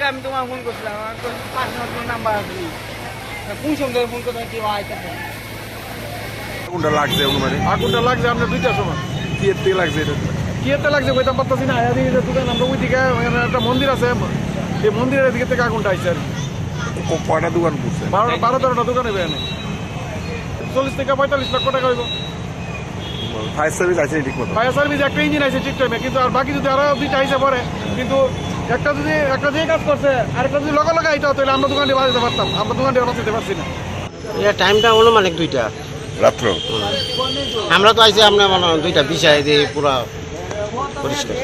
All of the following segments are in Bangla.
আমি তোমার ফোন করছিলাম, আমার তো 5 নম্বর নাম্বার আছে, কোন সঙ্গে ফোন করতে কেউ আইতেছে। আগুনটা লাগছে অনুমানে, আগুনটা লাগছে আপনার 2টার সময়। কিয়ের থেকে লাগছে এটা? কিয়েতে লাগছে বইতাম পারতাছি না। এদিকে দোকান আমরা ওইদিকে একটা মন্দির আছে, এই মন্দিরের দিকে থেকে আগুনটা আইছে আর কি। কয়টা দোকান করছে? 12-13টা দোকানে বেয়ানে 40 থেকে 45 লক্ষ টাকা হইব। ফায়ার সার্ভিস আছে ঠিক মতো? ফায়ার সার্ভিস একটা ইঞ্জিন আছে ঠিক টাইমে, কিন্তু আর বাকি যদি আরো 2টা আইসে পরে, কিন্তু একটা যে কাজ করছে আর একটা যদি লগে আইতো তাহলে আমরা দোকানটি বাঁচাতে পারতাম, আমরা দোকানটি বাঁচাতে পারছি না। টাইমটা অনুমানিক 2টা রাত্র। আমরা তো আইছি আপনার মনে হয় 2টা বিষয় দিয়ে পুরা পরিষ্কার।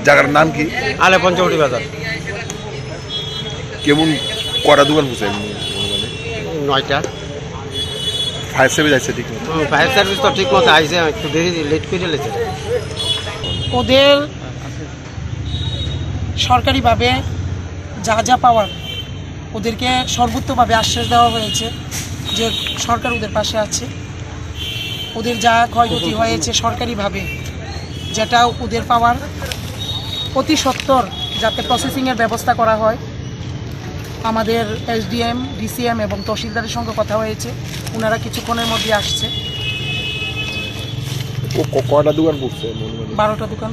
জায়গার নাম কি? আলে পঞ্চবটি বাজার। কেমন কয়টা দোকান করছে? 9টা। ফায়ার সার্ভিস আছে ঠিক মতো? ফায়ার সার্ভিস তো ঠিক মতো আইছে, একটু দেরি লেট করে লেছে। ওদের সরকারিভাবে যা যা পাওয়ার ওদেরকে সর্বোচ্চভাবে আশ্বাস দেওয়া হয়েছে যে সরকার ওদের পাশে আছে। ওদের যা ক্ষয়ক্ষতি হয়েছে সরকারিভাবে যেটা ওদের পাওয়ার অতি সত্বর যাতে প্রসেসিংয়ের ব্যবস্থা করা হয়। আমাদের এসডিএম, ডিসিএম এবং তহসিলদারের সঙ্গে কথা হয়েছে, ওনারা কিছুক্ষণের মধ্যে আসছে। কয়টা দোকান করছে? 12টা দোকান।